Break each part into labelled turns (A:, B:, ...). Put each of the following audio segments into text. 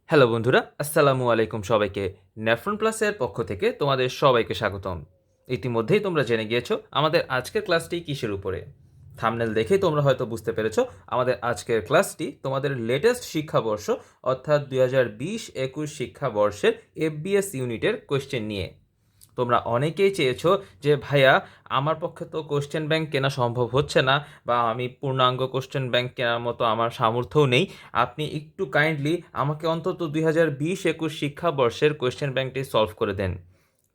A: Hello বন্ধুরা, আসসালামু আলাইকুম সবাইকে। ন্যাফ্রন প্লাসের পক্ষ থেকে তোমাদের সবাইকে স্বাগতম। ইতিমধ্যেই তোমরা জেনে গিয়েছো আমাদের আজকের ক্লাসটি কিসের উপরে। থাম্বনেল দেখেই তোমরা হয়তো বুঝতে পেরেছো আমাদের আজকের ক্লাসটি তোমাদের লেটেস্ট শিক্ষাবর্ষ অর্থাৎ 2020-21 শিক্ষাবর্ষের এফবিএস ইউনিটের কোয়েশ্চেন নিয়ে। তোমরা অনেকেই চেয়েছো যে ভাইয়া আমার পক্ষে তো কোশ্চেন ব্যাংক কেনা সম্ভব হচ্ছে না, বা আমি পূর্ণাঙ্গ কোশ্চেন ব্যাংক কেনার মতো আমার সামর্থ্যও নেই। আপনি একটু কাইন্ডলি আমাকে অন্তত 2020-21 শিক্ষাবর্ষের কোশ্চেন ব্যাংকটি সলভ করে দেন।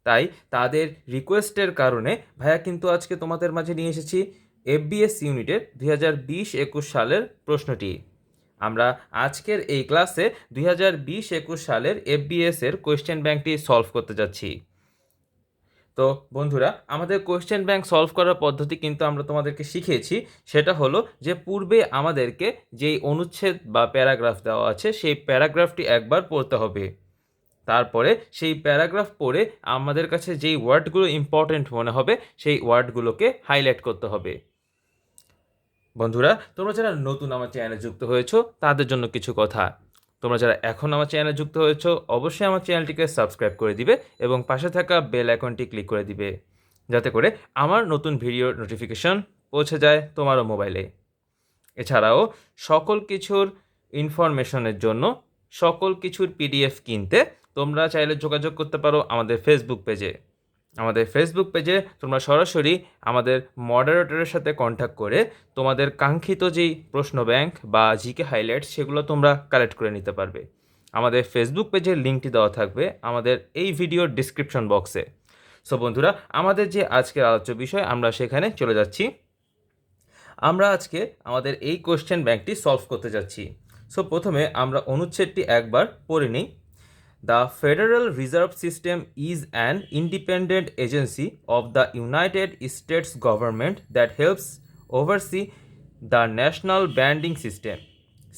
A: তাই তাদের রিকোয়েস্টের কারণে ভাইয়া কিন্তু আজকে তোমাদের মাঝে নিয়ে এসেছি এফবিএস ইউনিটের 2020-21 সালের প্রশ্নটি। আমরা আজকের এই ক্লাসে 2020-21 সালের এফবিএস এর কোয়েশ্চেন ব্যাংকটি সলভ করতে যাচ্ছি। তো বন্ধুরা, আমাদের কোয়েশ্চেন ব্যাংক সলভ করার পদ্ধতি কিন্তু আমরা তোমাদেরকে শিখিয়েছি। সেটা হলো যে পূর্বে আমাদেরকে যেই অনুচ্ছেদ বা প্যারাগ্রাফ দেওয়া আছে সেই প্যারাগ্রাফটি একবার পড়তে হবে। তারপরে সেই প্যারাগ্রাফ পড়ে আমাদের কাছে যেই ওয়ার্ডগুলো ইম্পর্টেন্ট মনে হবে সেই ওয়ার্ডগুলোকে হাইলাইট করতে হবে। বন্ধুরা, তোমরা যারা নতুন আমার চ্যানেলে যুক্ত হয়েছো তাদের জন্য কিছু কথা। তোমরা যারা এখন আমার চ্যানেলে যুক্ত হয়েছো অবশ্যই আমার চ্যানেলটিকে সাবস্ক্রাইব করে দিবে এবং পাশে থাকা বেল আইকনটি ক্লিক করে দিবে, যাতে করে আমার নতুন ভিডিওর নোটিফিকেশন পৌঁছে যায় তোমারও মোবাইলে। এছাড়াও সকল কিছুর ইনফরমেশনের জন্য সকল কিছুর পিডিএফ কিনতে তোমরা চাইলে যোগাযোগ করতে পারো আমাদের ফেসবুক পেজে। আমাদের ফেসবুক পেজে তোমরা সরাসরি আমাদের মডারেটরের সাথে কন্ট্যাক্ট করে তোমাদের কাঙ্ক্ষিত যেই প্রশ্ন ব্যাংক বা জিকে হাইলাইটস সেগুলো তোমরা কালেক্ট করে নিতে পারবে। আমাদের ফেসবুক পেজের লিঙ্কটি দেওয়া থাকবে আমাদের এই ভিডিওর ডিসক্রিপশন বক্সে। সো বন্ধুরা, আমাদের যে আজকের আলোচ্য বিষয় আমরা সেখানে চলে যাচ্ছি। আমরা আজকে আমাদের এই কোশ্চেন ব্যাংকটি সলভ করতে যাচ্ছি। সো প্রথমে আমরা অনুচ্ছেদটি একবার পড়ে নিই। The Federal Reserve System is an independent agency of the United States government that helps oversee the national banking system.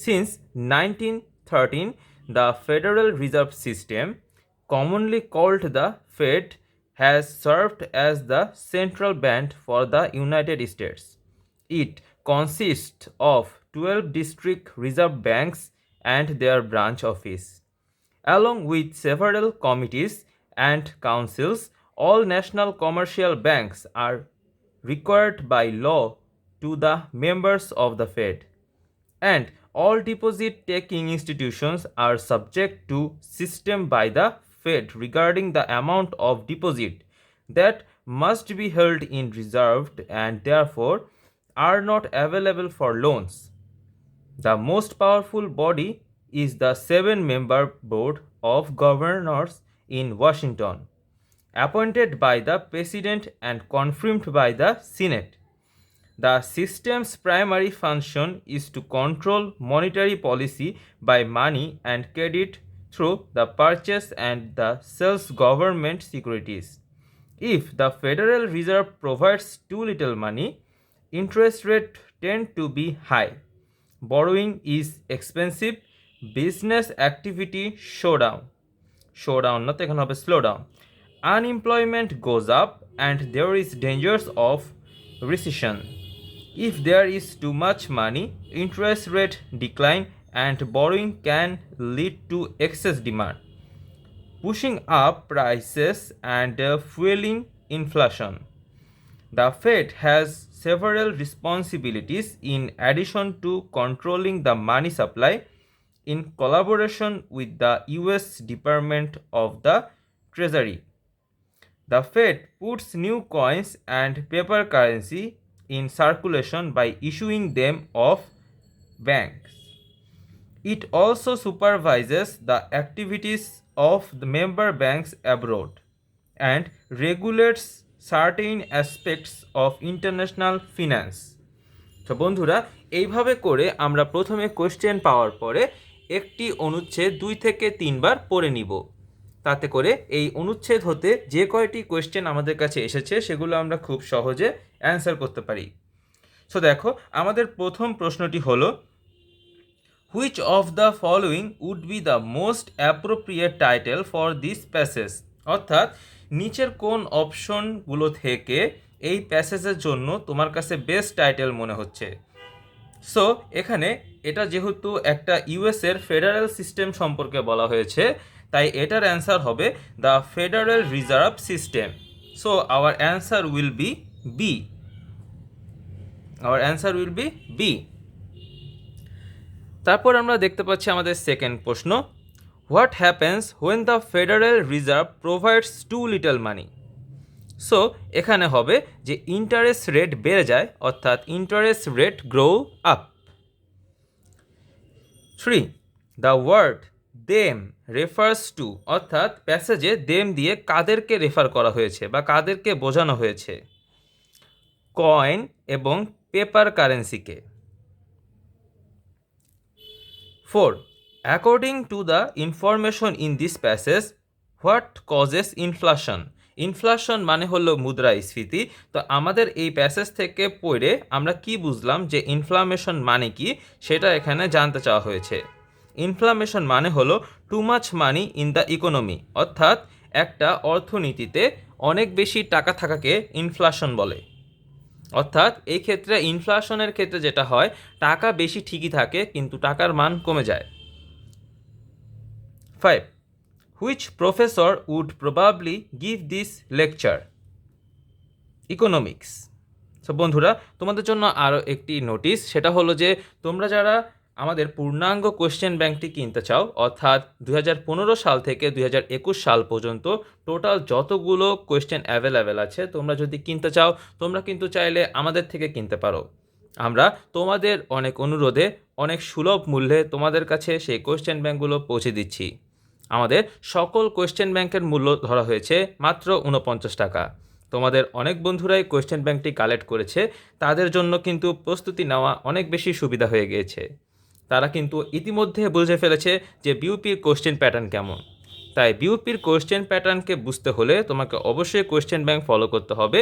A: Since 1913, the Federal Reserve System, commonly called the Fed, has served as the central bank for the United States. It consists of 12 district reserve banks and their branch office. Along with several committees and councils, all national commercial banks are required by law to the members of the Fed, and all deposit-taking institutions are subject to system by the Fed regarding the amount of deposit that must be held in reserved and therefore are not available for loans. The most powerful body is the 7-member Board of Governors in Washington, appointed by the President and confirmed by the Senate. The system's primary function is to control monetary policy by money and credit through the purchase and the sales government securities. If the Federal Reserve provides too little money, interest rates tend to be high. Borrowing is expensive, business activity slow down not এখানে হবে slow down, unemployment goes up, and there is dangers of recession. If there is too much money, interest rate decline and borrowing can lead to excess demand, pushing up prices and fueling inflation. The Fed has several responsibilities in addition to controlling the money supply, in collaboration with the US Department of the Treasury. The Fed puts new coins and paper currency in circulation by issuing them off banks. It also supervises the activities of the member banks abroad and regulates certain aspects of international finance. তো বন্ধুরা, এইভাবে করে আমরা প্রথমে question পাওয়ার পরে একটি অনুচ্ছেদ 2 থেকে 3 বার পড়ে নিব। তাতে করে এই অনুচ্ছেদ হতে যে কয়টি কোশ্চেন আমাদের কাছে এসেছে সেগুলো আমরা খুব সহজে অ্যান্সার করতে পারি। সো দেখো, আমাদের প্রথম প্রশ্নটি হলো, which of the following would be the most appropriate title for this passage? অর্থাৎ নিচের কোন অপশনগুলো থেকে এই প্যাসেজের জন্য তোমার কাছে বেস্ট টাইটেল মনে হচ্ছে? সো এখানে এটা যেহেতু একটা ইউএসের ফেডারেল সিস্টেম সম্পর্কে বলা হয়েছে, তাই এটার অ্যান্সার হবে the Federal Reserve system. So our answer will be B. Our answer will be B. তারপর আমরা দেখতে পাচ্ছি আমাদের সেকেন্ড প্রশ্ন, what happens when the Federal Reserve provides too little money. So এখানে হবে যে ইন্টারেস্ট রেট বেড়ে যায়, অর্থাৎ interest rate grow up. 3. The word them refers to, অর্থাৎ প্যাসেজে দেম দিয়ে কাদেরকে রেফার করা হয়েছে বা কাদেরকে বোঝানো হয়েছে? কয়েন এবং পেপার কারেন্সিকে। 4. According to the information in this passage what causes inflation. Inflation মানে হলো মুদ্রাস্ফীতি। তো আমাদের এই প্যাসেজ থেকে পড়ে আমরা কি বুঝলাম যে ইনফ্লামেশন মানে কি, সেটা এখানে জানতে চাওয়া হয়েছে। ইনফ্লামেশন মানে হলো too much money in the economy, অর্থাৎ একটা অর্থনীতিতে অনেক বেশি টাকা থাকাকে ইনফ্লেশন বলে। অর্থাৎ এই ক্ষেত্রে ইনফ্লেশনের ক্ষেত্রে যেটা হয়, টাকা বেশি ঠিকই থাকে কিন্তু টাকার মান কমে যায়। 5. Which professor would probably give this lecture? Economics. So বন্ধুরা, তোমাদের জন্য আরও একটি নোটিশ, সেটা হলো যে তোমরা যারা আমাদের পূর্ণাঙ্গ কোয়েশ্চেন ব্যাংকটি কিনতে চাও, অর্থাৎ 2015 সাল থেকে 2021 সাল পর্যন্ত টোটাল যতগুলো কোয়েশ্চেন অ্যাভেলেবেল আছে, তোমরা যদি কিনতে চাও তোমরা কিন্তু চাইলে আমাদের থেকে কিনতে পারো। আমরা তোমাদের অনেক অনুরোধে অনেক সুলভ মূল্যে তোমাদের কাছে সেই কোয়েশ্চেন ব্যাংকগুলো পৌঁছে দিচ্ছি। আমাদের সকল কোয়েশ্চেন ব্যাংকের মূল্য ধরা হয়েছে মাত্র 49 টাকা। তোমাদের অনেক বন্ধুরাই কোয়েশ্চেন ব্যাংকটি কালেক্ট করেছে, তাদের জন্য কিন্তু প্রস্তুতি নেওয়া অনেক বেশি সুবিধা হয়ে গিয়েছে। তারা কিন্তু ইতিমধ্যে বুঝে ফেলেছে যে বিউপির কোয়েশ্চেন প্যাটার্ন কেমন। তাই বিউপির কোয়েশ্চেন প্যাটার্নকে বুঝতে হলে তোমাকে অবশ্যই কোয়েশ্চেন ব্যাংক ফলো করতে হবে,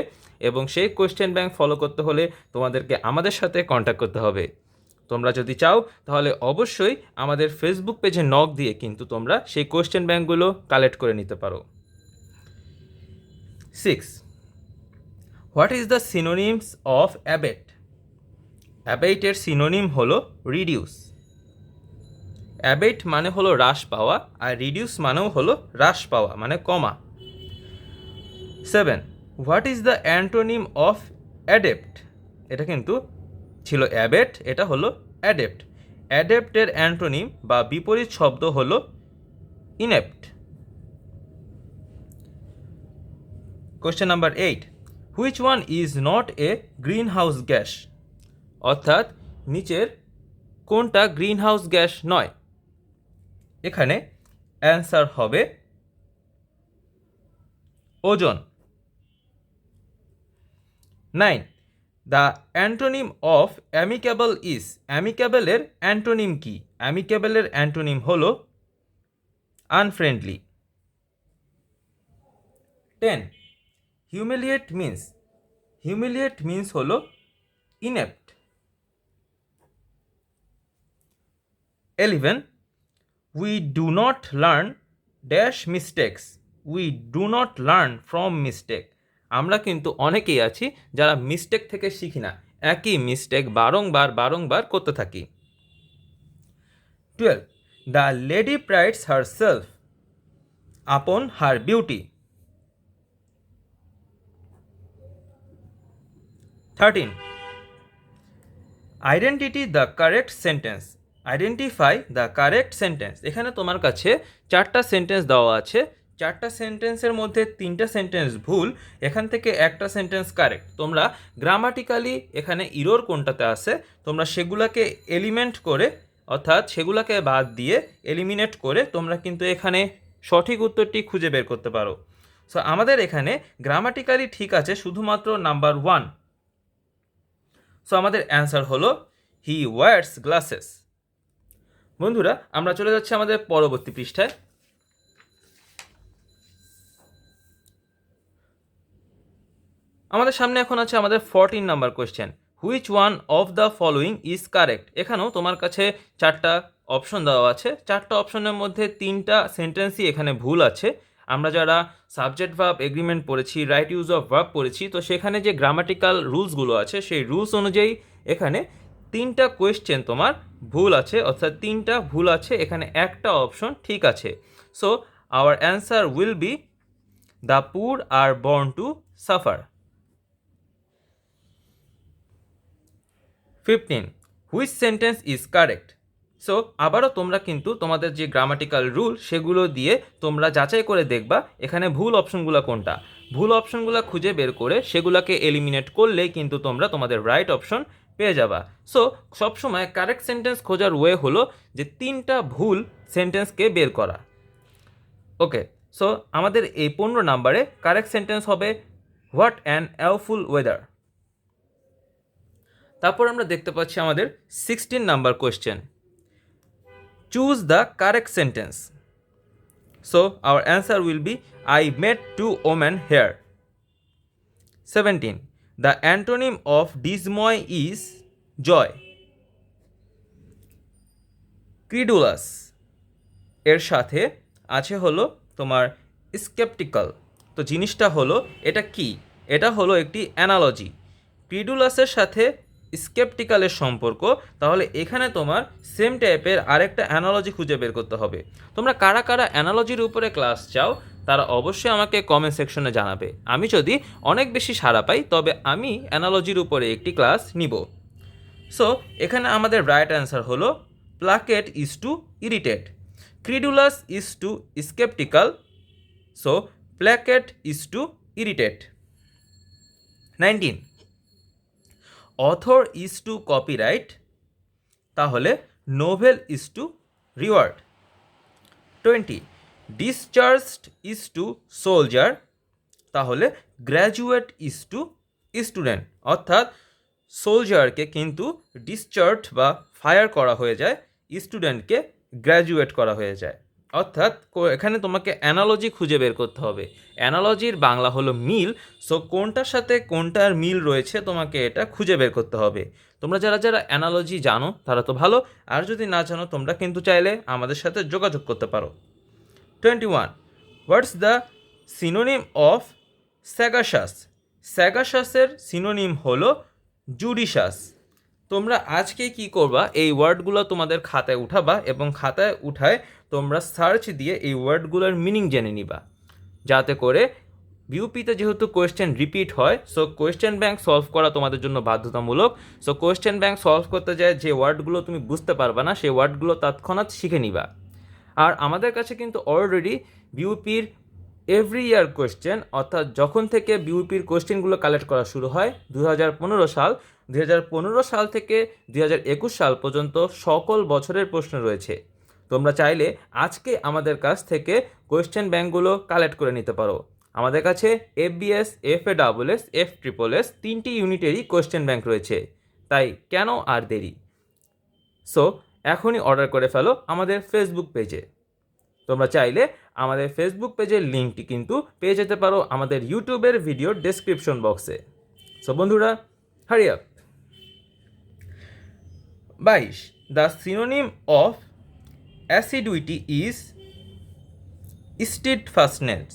A: এবং সেই কোয়েশ্চেন ব্যাংক ফলো করতে হলে তোমাদেরকে আমাদের সাথে কন্ট্যাক্ট করতে হবে। তোমরা যদি চাও তাহলে অবশ্যই আমাদের ফেসবুক পেজে নক দিয়ে কিন্তু তোমরা সেই কোয়েশ্চেন ব্যাংকগুলো কালেক্ট করে নিতে পারো। 6. What is the synonyms of abate? অ্যাবেটের সিনোনিম হলো রিডিউস। অ্যাবেট মানে হলো হ্রাস পাওয়া, আর রিডিউস মানেও হলো হ্রাস পাওয়া মানে কমা। 7. What is the antonym of adept? এটা কিন্তু ছিল অ্যাবেট, এটা হলো অ্যাডেপ্ট। অ্যাডেপ্টের অ্যান্টোনিম বা বিপরীত শব্দ হলো inept. Question number 8. Which one is not a greenhouse gas? অর্থাৎ নিচের কোনটা গ্রিন হাউস গ্যাস নয়? এখানে অ্যান্সার হবে ozone. 9. The antonym of amicable is? অ্যামিকেবলের অ্যান্টোনিম কি? অ্যামিকেবলের অ্যান্টোনিম হলো unfriendly. 10. Humiliate means? Humiliate means হলো inept. 11. We do not learn dash mistakes. We do not learn from mistake. আমরা কিন্তু অনেকেই আছি যারা মিস্টেক থেকে শিখি না, একই মিস্টেক বারংবার করতে থাকি। 12. The lady prides her self upon her beauty. 13. Identity the correct sentence. Identify the correct sentence. এখানে তোমার কাছে 4টা সেন্টেন্স দেওয়া আছে, 4টা সেন্টেন্সের মধ্যে 3টা সেন্টেন্স ভুল, এখান থেকে একটা সেন্টেন্স কারেক্ট। তোমরা গ্রামাটিক্যালি এখানে ইরর কোনটাতে আছে তোমরা সেগুলোকে এলিমেন্ট করে, অর্থাৎ সেগুলোকে বাদ দিয়ে এলিমিনেট করে তোমরা কিন্তু এখানে সঠিক উত্তরটি খুঁজে বের করতে পারো। সো আমাদের এখানে গ্রামাটিক্যালি ঠিক আছে শুধুমাত্র নাম্বার 1। সো আমাদের অ্যান্সার হলো হি ওয়ার্স গ্লাসেস। বন্ধুরা, আমরা চলে যাচ্ছি আমাদের পরবর্তী পৃষ্ঠায়। আমাদের সামনে এখন আছে আমাদের 14 number question, which one of the following is correct. এখানেও তোমার কাছে 4টা অপশন দেওয়া আছে, 4টা অপশনের মধ্যে 3টা সেন্টেন্সই এখানে ভুল আছে। আমরা যারা সাবজেক্ট ভার্ব এগ্রিমেন্ট পড়েছি, রাইট ইউজ অফ ভার্ব পড়েছি, তো সেখানে যে গ্রামাটিক্যাল রুলসগুলো আছে সেই রুলস অনুযায়ী এখানে 3টা কোয়েশ্চেন তোমার ভুল আছে, অর্থাৎ 3টা ভুল আছে, এখানে একটা অপশন ঠিক আছে। So our answer will B the poor are born to suffer. 15 which sentence is correct. So আবারও তোমরা কিন্তু তোমাদের যে গ্রামাটিক্যাল রুল সেগুলো দিয়ে তোমরা যাচাই করে দেখবা এখানে ভুল অপশনগুলো কোনটা। ভুল অপশনগুলো খুঁজে বের করে সেগুলোকে এলিমিনেট করলেই কিন্তু তোমরা তোমাদের রাইট অপশন পেয়ে যাবা। সো সবসময় কারেক্ট সেন্টেন্স খোঁজার ওয়ে হলো যে 3টা ভুল সেন্টেন্সকে বের করা। ওকে, সো আমাদের এই 15 নাম্বারে কারেক্ট সেন্টেন্স হবে হোয়াট অ্যান অ্যাওফুল ওয়েদার। তারপর আমরা দেখতে পাচ্ছি আমাদের 16 নাম্বার question, choose the correct sentence. So our answer will be I met 2 women here. 17 the antonym of dismay is joy. Credulous এর সাথে আছে হলো তোমার স্কেপটিক্যাল। তো জিনিসটা হলো এটা কি, এটা হলো একটি অ্যানালজি। ক্রিডুলাসের সাথে স্কেপটিক্যালের সম্পর্ক, তাহলে এখানে তোমার সেম টাইপের আরেকটা অ্যানালজি খুঁজে বের করতে হবে। তোমরা কারা কারা অ্যানালজির উপরে ক্লাস চাও তারা অবশ্যই আমাকে কমেন্ট সেকশনে জানাবে। আমি যদি অনেক বেশি সাড়া পাই তবে আমি অ্যানালজির উপরে একটি ক্লাস নিব। সো এখানে আমাদের রাইট অ্যান্সার হলো placate is to irritate, credulous is to sceptical, so placate is to irritate. 19 author is to copyright, তাহলে novel is to reward. 20 discharged is to soldier, তাহলে গ্র্যাজুয়েট ইজ টু স্টুডেন্ট। অর্থাৎ সোলজারকে কিন্তু discharge বা fire করা হয়ে যায়, স্টুডেন্টকে গ্র্যাজুয়েট করা হয়ে যায়। অর্থাৎ এখানে তোমাকে অ্যানালজি খুঁজে বের করতে হবে। অ্যানালজির বাংলা হলো মিল। সো কোনটার সাথে কোনটার মিল রয়েছে তোমাকে এটা খুঁজে বের করতে হবে। তোমরা যারা যারা অ্যানালজি জানো তারা তো ভালো, আর যদি না জানো তোমরা কিন্তু চাইলে আমাদের সাথে যোগাযোগ করতে পারো। 21 what's the synonym of sagacious. স্যাগাসাসের সিনোনিম হলো জুডিশাস। তোমরা আজকে কি করবা, এই ওয়ার্ডগুলো তোমাদের খাতায় উঠাবা এবং খাতায় উঠায় তোমরা সার্চ দিয়ে এই ওয়ার্ডগুলোর মিনিং জেনে নিবা, যাতে করে বিউপিতে যেহেতু কোয়েশ্চেন রিপিট হয়, সো কোয়েশ্চেন ব্যাংক সলভ করা তোমাদের জন্য বাধ্যতামূলক। সো কোয়েশ্চেন ব্যাংক সলভ করতে যায় যে ওয়ার্ডগুলো তুমি বুঝতে পারবা না সেই ওয়ার্ডগুলো তৎক্ষণাৎ শিখে নিবা। আর আমাদের কাছে কিন্তু অলরেডি বিউপির এভরি ইয়ার কোয়েশ্চেন, অর্থাৎ যখন থেকে বিউপির কোয়েশ্চেনগুলো কালেক্ট করা শুরু হয় 2015 সাল, 2015 সাল থেকে 2021 সাল পর্যন্ত সকল বছরের প্রশ্ন রয়েছে। তোমরা চাইলে আজকে আমাদের কাছ থেকে কোয়েশ্চেন ব্যাংকগুলো কালেক্ট করে নিতে পারো। আমাদের কাছে FBS, FASS, FSSS 3টি ইউনিটেরই কোয়েশ্চেন ব্যাংক রয়েছে, তাই কেন আর দেরি। সো এখনই অর্ডার করে ফেলো আমাদের ফেসবুক পেজে। তোমরা চাইলে আমাদের ফেসবুক পেজের লিঙ্কটি কিন্তু পেয়ে যেতে পারো আমাদের ইউটিউবের ভিডিও ডেসক্রিপশন বক্সে। সো বন্ধুরা, hurry up. 22 the synonym of assiduity is steadfastness.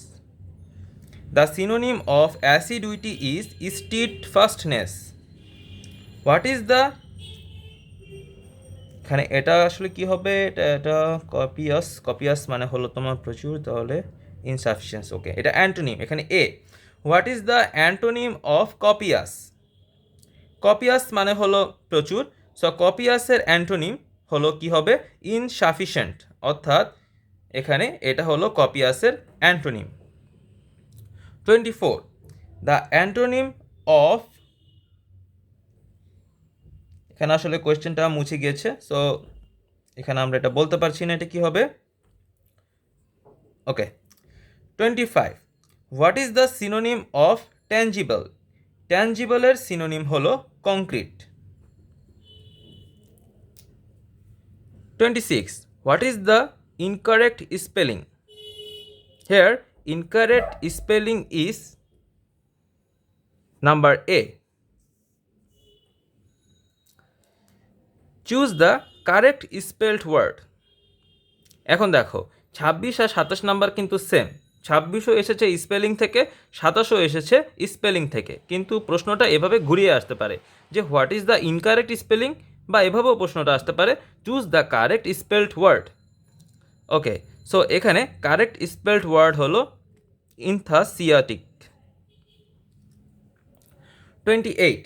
A: The synonym of assiduity is steadfastness. What is the, এখানে এটা আসলে কি হবে, এটা কপিয়াস মানে হলো তোমার প্রচুর, তাহলে ইনসাফিসিয়েন্স। ওকে, এটা অ্যান্টোনিম, এখানে এ। What is the antonym of copious. Copious মানে হলো প্রচুর, সো কপিয়াসের অ্যান্টোনিম হলো কি হবে, ইনসাফিসিয়েন্ট। অর্থাৎ এখানে এটা হলো কপিয়াসের অ্যান্টোনিম। 24 দ্য অ্যান্টোনিম অফ, এখানে আসলে কোয়েশ্চেনটা মুছে গিয়েছে, সো এখানে আমরা এটা বলতে পারছি না এটা কি হবে। Okay, 25 what is the synonym of tangible. ট্যাঞ্জিবলের সিনোনিম হলো concrete. 26 what is the incorrect spelling. Here incorrect spelling is number A. Choose the correct spelled word. এখন দেখো 26 আর 27 নাম্বার কিন্তু সেম, 26ও এসেছে স্পেলিং থেকে, 27ও এসেছে স্পেলিং থেকে, কিন্তু প্রশ্নটা এভাবে ঘুরিয়ে আসতে পারে যে what is the incorrect spelling বা এভাবেও প্রশ্নটা আসতে পারে, choose the correct spelled word. Okay, so এখানে কারেক্ট স্পেলড ওয়ার্ড হলো enthusiastic. 28,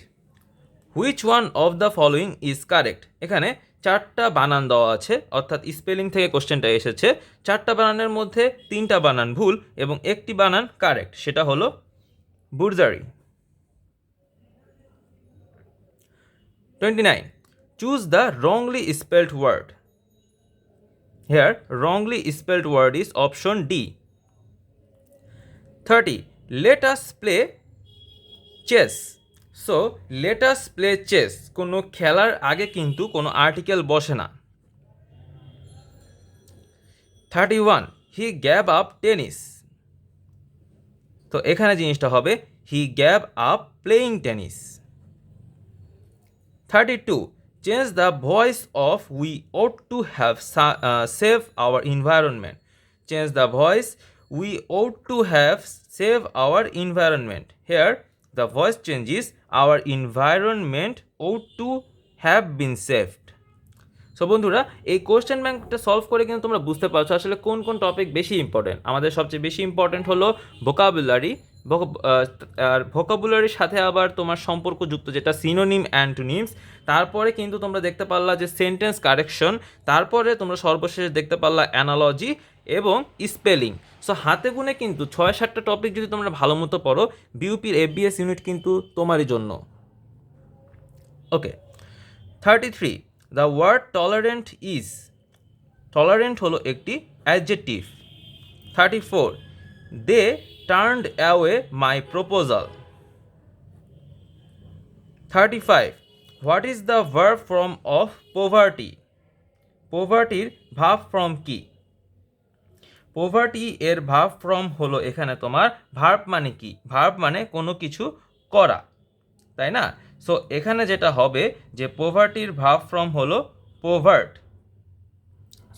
A: which one of the following is correct. এখানে 4টা বানান দেওয়া আছে, অর্থাৎ স্পেলিং থেকে কোশ্চেনটা এসেছে। 4টা বানানের মধ্যে 3টা বানান ভুল এবং একটি বানান কারেক্ট, সেটা হলো বুর্জারি। 29, choose the wrongly spelled word. Here wrongly spelled word is option D. 30, let us play chess. So let us play chess কোনো খেলার আগে কিন্তু কোনো আর্টিকেল বসে না। 31, he gave up tennis. তো এখানে জিনিসটা হবে he gave up playing tennis. 32, change the voice of we ought to have save our environment. Change the voice we ought to have save our environment. Here the voice changes our environment ought to have been saved. So বন্ধুরা, এই question ব্যাংকটা solve করে কিন্তু তোমরা বুঝতে পারছো আসলে কোন কোন টপিক বেশি ইম্পর্টেন্ট। আমাদের সবচেয়ে বেশি ইম্পর্টেন্ট হলো ভোকাবুলারি, আর ভোকাবুলারির সাথে আবার তোমার সম্পর্কযুক্ত যেটা সিনোনিম অ্যান্টোনিমস। তারপরে কিন্তু তোমরা দেখতে পারলা যে সেন্টেন্স কারেকশন, তারপরে তোমরা সর্বশেষ দেখতে পারলা অ্যানালজি এবং স্পেলিং। সো হাতে গুনে কিন্তু 6-7টা টপিক যদি তোমরা ভালো মতো পড়ো, বিউপির এফবিএস ইউনিট কিন্তু তোমারই জন্য। Okay, 33, the word tolerant is. Tolerant হলো একটি adjective. 34, they turned away my proposal. 35, what is the verb form of poverty. পোভার্টির ভার্ব ফর্ম কি? পোভার্টি এর ভার্ব ফর্ম হলো এখানে তোমার ভার্ব মানে কি? ভার্ব মানে কোনো কিছু করা, তাই না? সো এখানে যেটা হবে যে পোভার্টির ভার্ব ফর্ম হলো পোভার্ট।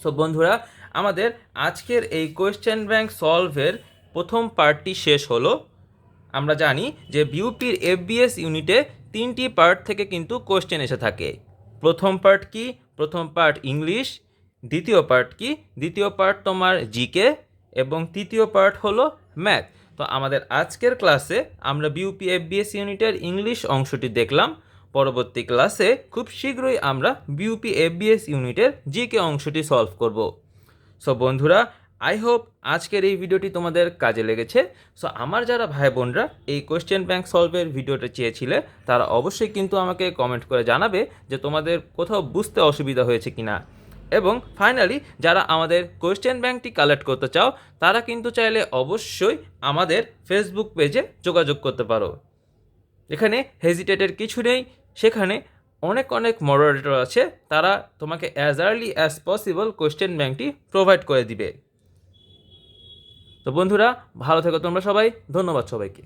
A: সো বন্ধুরা, আমাদের আজকের এই কোয়েশ্চেন ব্যাংক সলভের প্রথম পার্টটি শেষ হলো। আমরা জানি যে বিউপির এফবিএস ইউনিটে 3টি পার্ট থেকে কিন্তু কোয়েশ্চেন এসে থাকে। প্রথম পার্ট কি? প্রথম পার্ট ইংলিশ। দ্বিতীয় পার্ট কি? দ্বিতীয় পার্ট তোমার জিকে এবং তৃতীয় পার্ট হলো ম্যাথ। তো আমাদের আজকের ক্লাসে আমরা বিউপি এফবিএস ইউনিটের ইংলিশ অংশটি দেখলাম। পরবর্তী ক্লাসে খুব শীঘ্রই আমরা বিউপি এফবিএস ইউনিটের জিকে অংশটি সলভ করব। সো বন্ধুরা, আই হোপ আজকের এই ভিডিওটি তোমাদের কাজে লেগেছে। সো আমার যারা ভাই বোনরা এই কোয়েশ্চেন ব্যাংক সলভের ভিডিওটা চেয়েছিলে, তারা অবশ্যই কিন্তু আমাকে কমেন্ট করে জানাবে যে তোমাদের কোথাও বুঝতে অসুবিধা হয়েছে কিনা। এবং ফাইনালি যারা আমাদের কোয়েশ্চেন ব্যাংকটি কালেক্ট করতে চাও, তারা কিন্তু চাইলে অবশ্যই আমাদের ফেসবুক পেজে যোগাযোগ করতে পারো। এখানে হেজিটেটের কিছু নেই, সেখানে অনেক অনেক মডারেটর আছে, তারা তোমাকে as early as possible question ব্যাংকটি প্রোভাইড করে দিবে। তো বন্ধুরা, ভালো থেকো তোমরা সবাই। ধন্যবাদ সবাইকে।